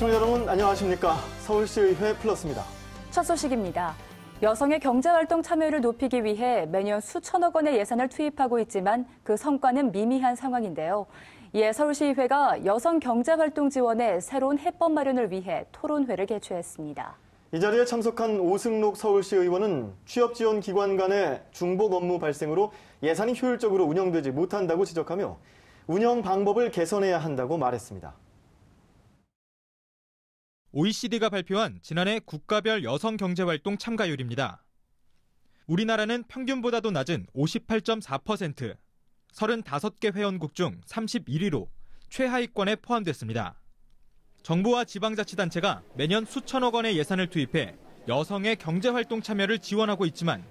시청자 여러분 안녕하십니까. 서울시의회 플러스입니다. 첫 소식입니다. 여성의 경제활동 참여를 높이기 위해 매년 수천억 원의 예산을 투입하고 있지만 그 성과는 미미한 상황인데요. 이에 서울시의회가 여성 경제활동 지원에 새로운 해법 마련을 위해 토론회를 개최했습니다. 이 자리에 참석한 오승록 서울시 의원은 취업지원기관 간의 중복 업무 발생으로 예산이 효율적으로 운영되지 못한다고 지적하며 운영 방법을 개선해야 한다고 말했습니다. OECD가 발표한 지난해 국가별 여성 경제활동 참가율입니다. 우리나라는 평균보다도 낮은 58.4%, 35개 회원국 중 31위로 최하위권에 포함됐습니다. 정부와 지방자치단체가 매년 수천억 원의 예산을 투입해 여성의 경제활동 참여를 지원하고 있지만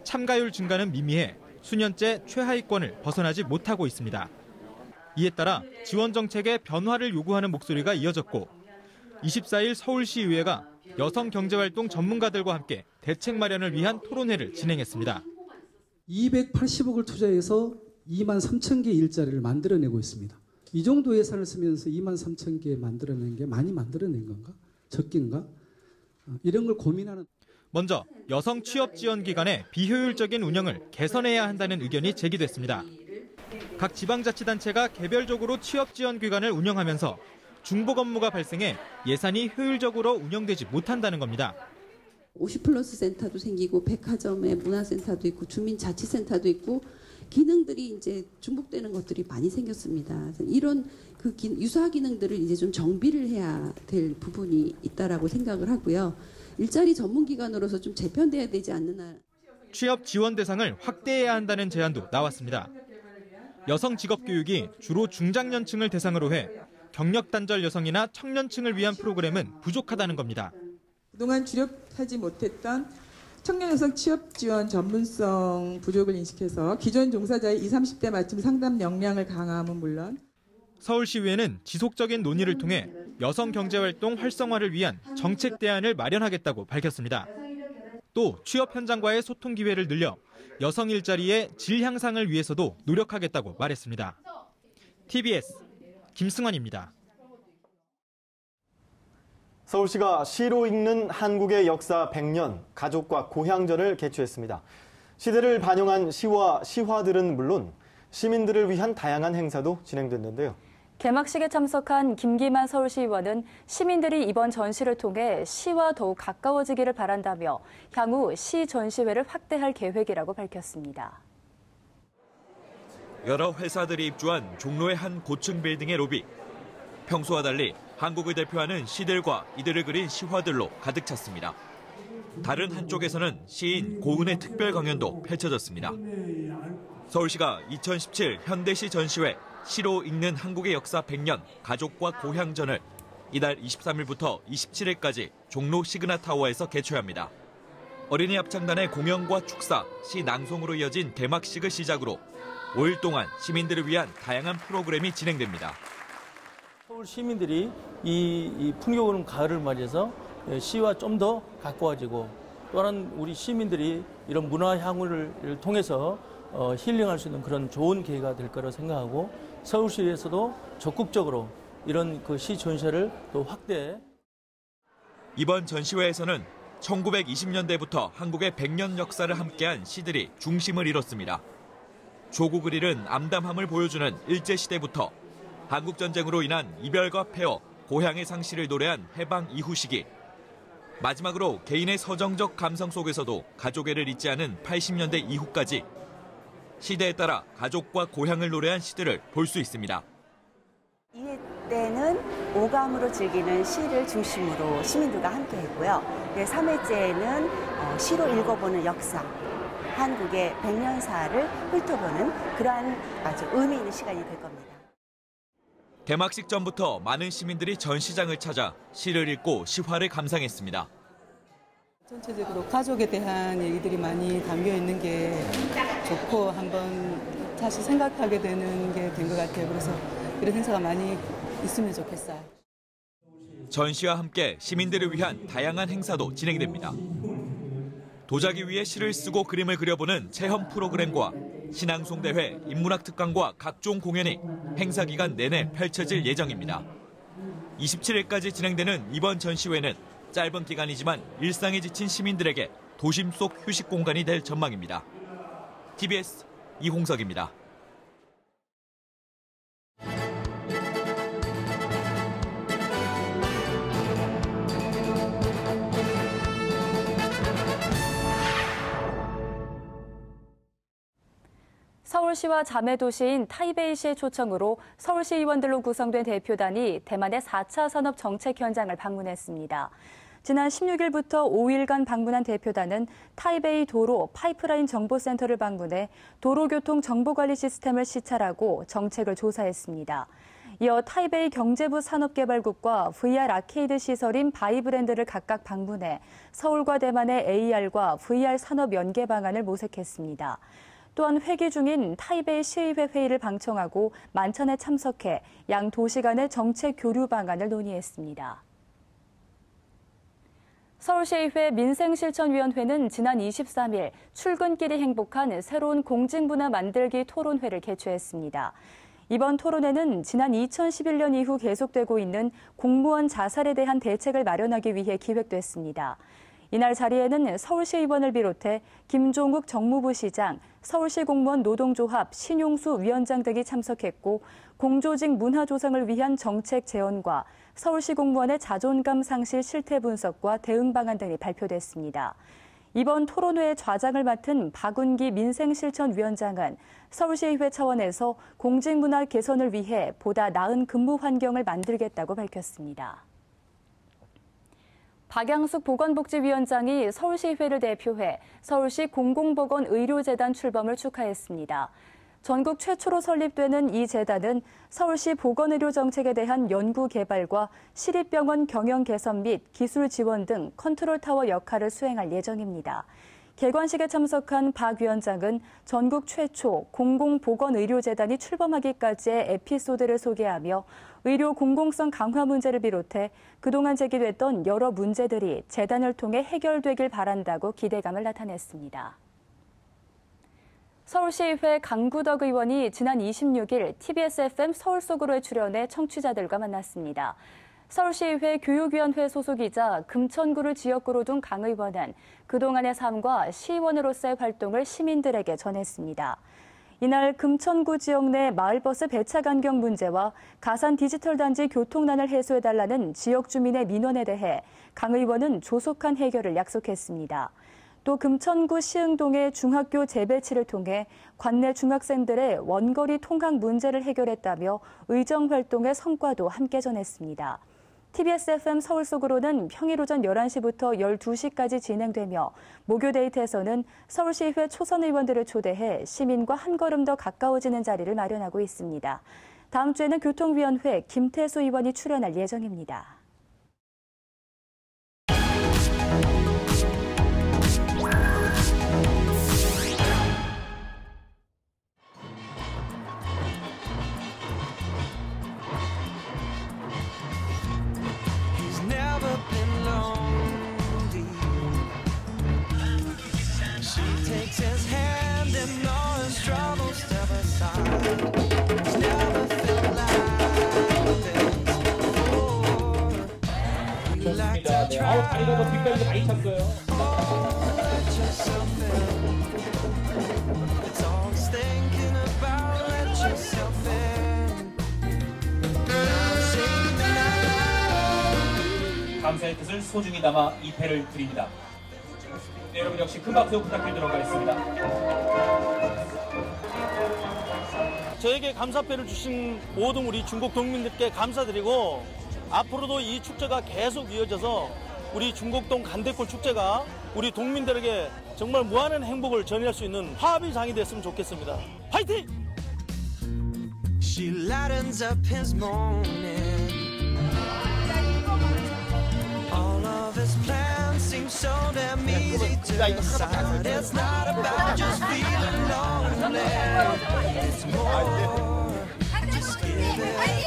참가율 증가는 미미해 수년째 최하위권을 벗어나지 못하고 있습니다. 이에 따라 지원 정책의 변화를 요구하는 목소리가 이어졌고 24일 서울시의회가 여성 경제활동 전문가들과 함께 대책 마련을 위한 토론회를 진행했습니다. 280억을 투자해서 2만 3천 개 일자리를 만들어내고 있습니다. 이 정도 예산을 쓰면서 2만 3천 개 만들어낸 게 많이 만들어낸 건가? 적긴가? 이런 걸 고민하는. 먼저 여성 취업 지원 기관의 비효율적인 운영을 개선해야 한다는 의견이 제기됐습니다. 각 지방자치단체가 개별적으로 취업 지원 기관을 운영하면서 중복 업무가 발생해 예산이 효율적으로 운영되지 못한다는 겁니다. 50플러스 센터도 생기고 백화점에 문화센터도 있고 주민자치센터도 있고 기능들이 이제 중복되는 것들이 많이 생겼습니다. 이런 그 유사 기능들을 이제 좀 정비를 해야 될 부분이 있다라고 생각을 하고요. 일자리 전문기관으로서 좀 재편돼야 되지 않느냐. 취업 지원 대상을 확대해야 한다는 제안도 나왔습니다. 여성 직업 교육이 주로 중장년층을 대상으로 해 경력 단절 여성이나 청년층을 위한 프로그램은 부족하다는 겁니다. 그동안 주력하지 못했던 청년 여성 취업 지원 전문성 부족을 인식해서 기존 종사자의 20, 30대 맞춤 상담 역량을 강화함은 물론 서울시의회는 지속적인 논의를 통해 여성 경제활동 활성화를 위한 정책 대안을 마련하겠다고 밝혔습니다. 또 취업 현장과의 소통 기회를 늘려 여성 일자리의 질 향상을 위해서도 노력하겠다고 말했습니다. TBS 김승환입니다. 서울시가 시로 읽는 한국의 역사 100년 가족과 고향전을 개최했습니다. 시대를 반영한 시와 시화들은 물론 시민들을 위한 다양한 행사도 진행됐는데요. 개막식에 참석한 김기만 서울시의원은 시민들이 이번 전시를 통해 시와 더욱 가까워지기를 바란다며 향후 시 전시회를 확대할 계획이라고 밝혔습니다. 여러 회사들이 입주한 종로의 한 고층 빌딩의 로비. 평소와 달리 한국을 대표하는 시들과 이들을 그린 시화들로 가득 찼습니다. 다른 한쪽에서는 시인 고은의 특별 강연도 펼쳐졌습니다. 서울시가 2017 현대시 전시회 시로 읽는 한국의 역사 100년 가족과 고향전을 이달 23일부터 27일까지 종로 시그나타워에서 개최합니다. 어린이 합창단의 공연과 축사, 시 낭송으로 이어진 개막식을 시작으로 5일 동안 시민들을 위한 다양한 프로그램이 진행됩니다. 서울 시민들이 이 풍요로운 가을을 맞이해서 시와 좀 더 가까워지고 또한 우리 시민들이 이런 문화 향유를 통해서 힐링할 수 있는 그런 좋은 기회가 될 거라고 생각하고 서울시에서도 적극적으로 이런 그 시 전시회를 또 확대해. 이번 전시회에서는 1920년대부터 한국의 100년 역사를 함께한 시들이 중심을 이뤘습니다. 조국을 잃은 암담함을 보여주는 일제시대부터 한국전쟁으로 인한 이별과 폐허, 고향의 상실을 노래한 해방 이후 시기. 마지막으로 개인의 서정적 감성 속에서도 가족애를 잊지 않은 80년대 이후까지 시대에 따라 가족과 고향을 노래한 시들을 볼 수 있습니다. 2회 때는 오감으로 즐기는 시를 중심으로 시민들과 함께 했고요. 3회째에는 시로 읽어보는 역사, 한국의 100년사를 훑어보는 그러한 아주 의미 있는 시간이 될 겁니다. 개막식 전부터 많은 시민들이 전시장을 찾아 시를 읽고 시화를 감상했습니다. 전체적으로 가족에 대한 얘기들이 많이 담겨 있는 게 좋고 한번 다시 생각하게 되는 게 된 것 같아요. 그래서 이런 행사가 많이 있으면 좋겠어요. 전시와 함께 시민들을 위한 다양한 행사도 진행됩니다. 도자기 위에 시를 쓰고 그림을 그려보는 체험 프로그램과 신앙송대회, 인문학 특강과 각종 공연이 행사 기간 내내 펼쳐질 예정입니다. 27일까지 진행되는 이번 전시회는 짧은 기간이지만 일상에 지친 시민들에게 도심 속 휴식 공간이 될 전망입니다. TBS 이홍석입니다. 서울시와 자매도시인 타이베이시의 초청으로 서울시 의원들로 구성된 대표단이 대만의 4차 산업 정책 현장을 방문했습니다. 지난 16일부터 5일간 방문한 대표단은 타이베이 도로 파이프라인 정보센터를 방문해 도로교통 정보관리 시스템을 시찰하고 정책을 조사했습니다. 이어 타이베이 경제부 산업개발국과 VR 아케이드 시설인 바이브랜드를 각각 방문해 서울과 대만의 AR과 VR 산업 연계 방안을 모색했습니다. 또한 회기 중인 타이베이 시의회 회의를 방청하고 만찬에 참석해 양 도시 간의 정책 교류 방안을 논의했습니다. 서울시의회 민생실천위원회는 지난 23일 출근길이 행복한 새로운 공직문화 만들기 토론회를 개최했습니다. 이번 토론회는 지난 2011년 이후 계속되고 있는 공무원 자살에 대한 대책을 마련하기 위해 기획됐습니다. 이날 자리에는 서울시 의원을 비롯해 김종욱 정무부 시장, 서울시 공무원 노동조합 신용수 위원장 등이 참석했고 공조직 문화 조성을 위한 정책 제언과 서울시 공무원의 자존감 상실 실태 분석과 대응 방안 등이 발표됐습니다. 이번 토론회의 좌장을 맡은 박운기 민생실천위원장은 서울시의회 차원에서 공직문화 개선을 위해 보다 나은 근무 환경을 만들겠다고 밝혔습니다. 박양숙 보건복지위원장이 서울시의회를 대표해 서울시 공공보건의료재단 출범을 축하했습니다. 전국 최초로 설립되는 이 재단은 서울시 보건의료 정책에 대한 연구 개발과 시립병원 경영 개선 및 기술 지원 등 컨트롤타워 역할을 수행할 예정입니다. 개관식에 참석한 박 위원장은 전국 최초 공공보건의료재단이 출범하기까지의 에피소드를 소개하며 의료 공공성 강화 문제를 비롯해 그동안 제기됐던 여러 문제들이 재단을 통해 해결되길 바란다고 기대감을 나타냈습니다. 서울시의회 강구덕 의원이 지난 26일 TBS FM 서울 속으로에 출연해 청취자들과 만났습니다. 서울시의회 교육위원회 소속이자 금천구를 지역구로 둔 강 의원은 그동안의 삶과 시의원으로서의 활동을 시민들에게 전했습니다. 이날 금천구 지역 내 마을버스 배차 간격 문제와 가산 디지털 단지 교통난을 해소해달라는 지역 주민의 민원에 대해 강 의원은 조속한 해결을 약속했습니다. 또 금천구 시흥동의 중학교 재배치를 통해 관내 중학생들의 원거리 통학 문제를 해결했다며 의정활동의 성과도 함께 전했습니다. TBS FM 서울 속으로는 평일 오전 11시부터 12시까지 진행되며 목요 데이트에서는 서울시의회 초선 의원들을 초대해 시민과 한 걸음 더 가까워지는 자리를 마련하고 있습니다. 다음 주에는 교통위원회 김태수 의원이 출연할 예정입니다. 좋습니다. 네. 다리가 더 뒷다리가 많이 찼어요. 감사의 뜻을 소중히 담아 이 패를 드립니다. 네, 여러분 역시 큰 박수 부탁드리도록 하겠습니다. 저에게 감사패를 주신 모든 우리 중국 동민들께 감사드리고 앞으로도 이 축제가 계속 이어져서 우리 중곡동 간대골 축제가 우리 동민들에게 정말 무한한 행복을 전할 수 있는 화합의 장이 됐으면 좋겠습니다. 화이팅! She lightens up his morning. All of his plans seem so damn easy to decide. It's not about just feeling lonely. It's more. Just give it.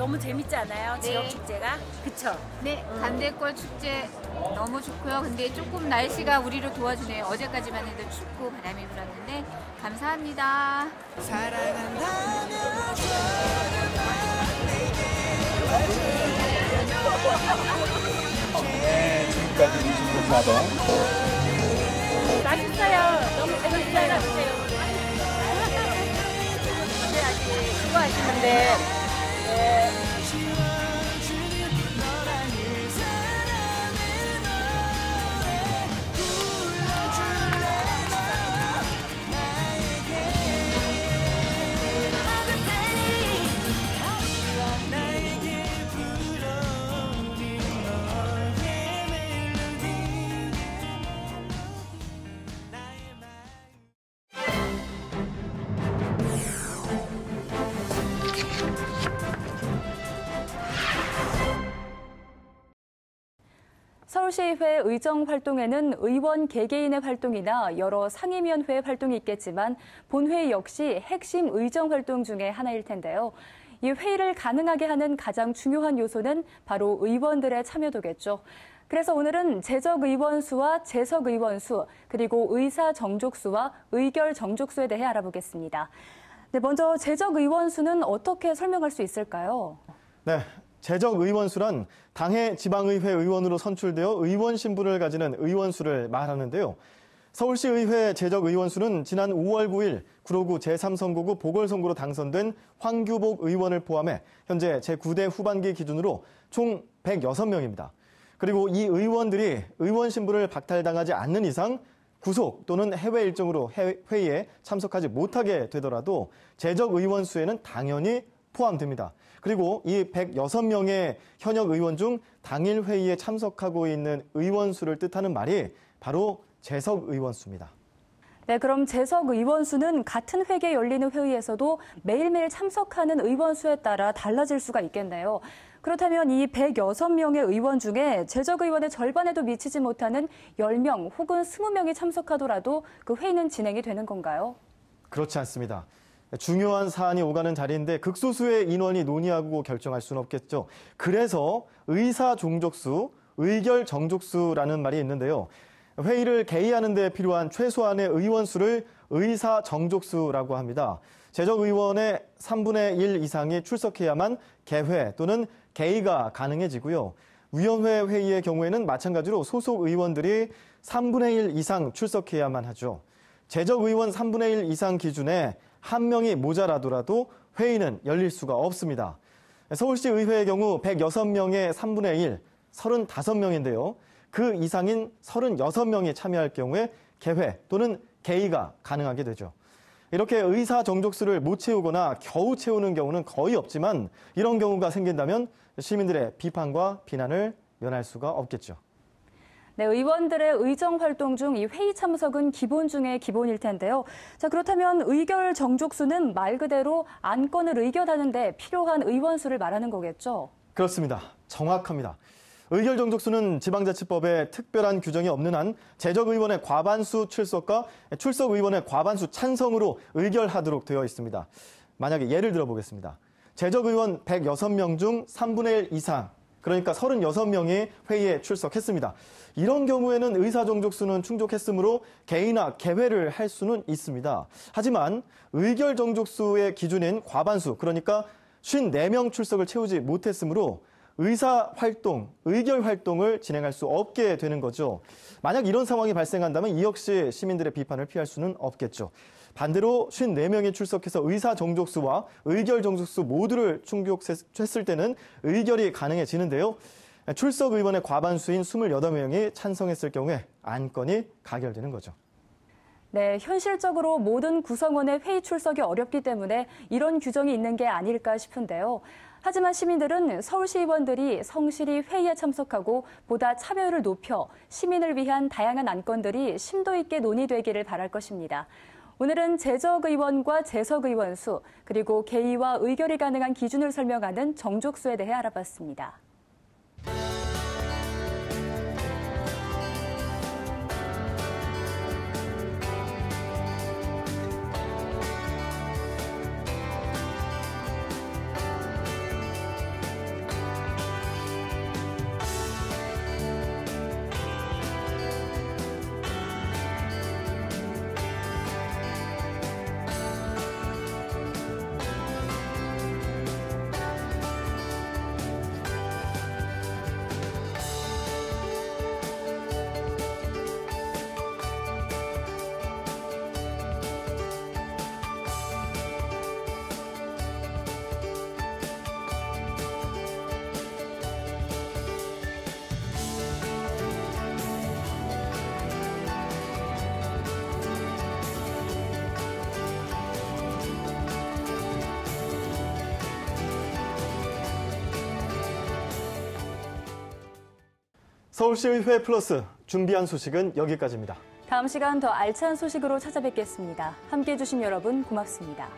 너무 재밌지 않아요? 지역 축제가? 그쵸? 네, 간대골 축제 너무 좋고요. 근데 조금 날씨가 우리를 도와주네요. 어제까지만 해도 춥고 바람이 불었는데 감사합니다. 사랑한다면 네, 지금까지 24번. 맛있어요. 너무 재밌어요. 수고하시는데. 서울시의회 의정 활동에는 의원 개개인의 활동이나 여러 상임위원회 활동이 있겠지만 본회의 역시 핵심 의정 활동 중에 하나일 텐데요. 이 회의를 가능하게 하는 가장 중요한 요소는 바로 의원들의 참여도겠죠. 그래서 오늘은 재적 의원 수와 재석 의원 수, 그리고 의사 정족수와 의결 정족수에 대해 알아보겠습니다. 네, 먼저 재적 의원 수는 어떻게 설명할 수 있을까요? 네. 재적 의원수란 당의 지방의회 의원으로 선출되어 의원 신분을 가지는 의원수를 말하는데요. 서울시의회 재적 의원수는 지난 5월 9일 구로구 제3선거구 보궐선거로 당선된 황규복 의원을 포함해 현재 제9대 후반기 기준으로 총 106명입니다. 그리고 이 의원들이 의원 신분을 박탈당하지 않는 이상 구속 또는 해외 일정으로 회의에 참석하지 못하게 되더라도 재적 의원 수에는 당연히 포함됩니다. 그리고 이 106명의 현역 의원 중 당일 회의에 참석하고 있는 의원 수를 뜻하는 말이 바로 재석 의원 수입니다. 네, 그럼 재석 의원 수는 같은 회기에 열리는 회의에서도 매일매일 참석하는 의원 수에 따라 달라질 수가 있겠네요. 그렇다면 이 106명의 의원 중에 재적 의원의 절반에도 미치지 못하는 10명 혹은 20명이 참석하더라도 그 회의는 진행이 되는 건가요? 그렇지 않습니다. 중요한 사안이 오가는 자리인데 극소수의 인원이 논의하고 결정할 수는 없겠죠. 그래서 의사 종족수, 의결 정족수라는 말이 있는데요. 회의를 개의하는 데 필요한 최소한의 의원 수를 의사 정족수라고 합니다. 재적 의원의 3분의 1 이상이 출석해야만 개회 또는 개의가 가능해지고요. 위원회 회의의 경우에는 마찬가지로 소속 의원들이 3분의 1 이상 출석해야만 하죠. 재적 의원 3분의 1 이상 기준에 한 명이 모자라더라도 회의는 열릴 수가 없습니다. 서울시 의회의 경우 106명의 3분의 1, 35명인데요. 그 이상인 36명이 참여할 경우에 개회 또는 개의가 가능하게 되죠. 이렇게 의사 정족수를 못 채우거나 겨우 채우는 경우는 거의 없지만 이런 경우가 생긴다면 시민들의 비판과 비난을 면할 수가 없겠죠. 네, 의원들의 의정 활동 중 이 회의 참석은 기본 중에 기본일 텐데요. 자, 그렇다면 의결 정족수는 말 그대로 안건을 의결하는 데 필요한 의원 수를 말하는 거겠죠? 그렇습니다. 정확합니다. 의결 정족수는 지방자치법에 특별한 규정이 없는 한 재적 의원의 과반수 출석과 출석 의원의 과반수 찬성으로 의결하도록 되어 있습니다. 만약에 예를 들어 보겠습니다. 재적 의원 106명 중 3분의 1 이상, 그러니까 36명이 회의에 출석했습니다. 이런 경우에는 의사 정족수는 충족했으므로 개의나 개회를 할 수는 있습니다. 하지만 의결 정족수의 기준인 과반수, 그러니까 54명 출석을 채우지 못했으므로 의사 활동, 의결 활동을 진행할 수 없게 되는 거죠. 만약 이런 상황이 발생한다면 이 역시 시민들의 비판을 피할 수는 없겠죠. 반대로 54명이 출석해서 의사 정족수와 의결 정족수 모두를 충족했을 때는 의결이 가능해지는데요. 출석 의원의 과반수인 28명이 찬성했을 경우에 안건이 가결되는 거죠. 네, 현실적으로 모든 구성원의 회의 출석이 어렵기 때문에 이런 규정이 있는 게 아닐까 싶은데요. 하지만 시민들은 서울시의원들이 성실히 회의에 참석하고 보다 참여율을 높여 시민을 위한 다양한 안건들이 심도 있게 논의되기를 바랄 것입니다. 오늘은 재적 의원과 재석 의원 수, 그리고 개의와 의결이 가능한 기준을 설명하는 정족수에 대해 알아봤습니다. 서울시의회 플러스 준비한 소식은 여기까지입니다. 다음 시간 더 알찬 소식으로 찾아뵙겠습니다. 함께해 주신 여러분 고맙습니다.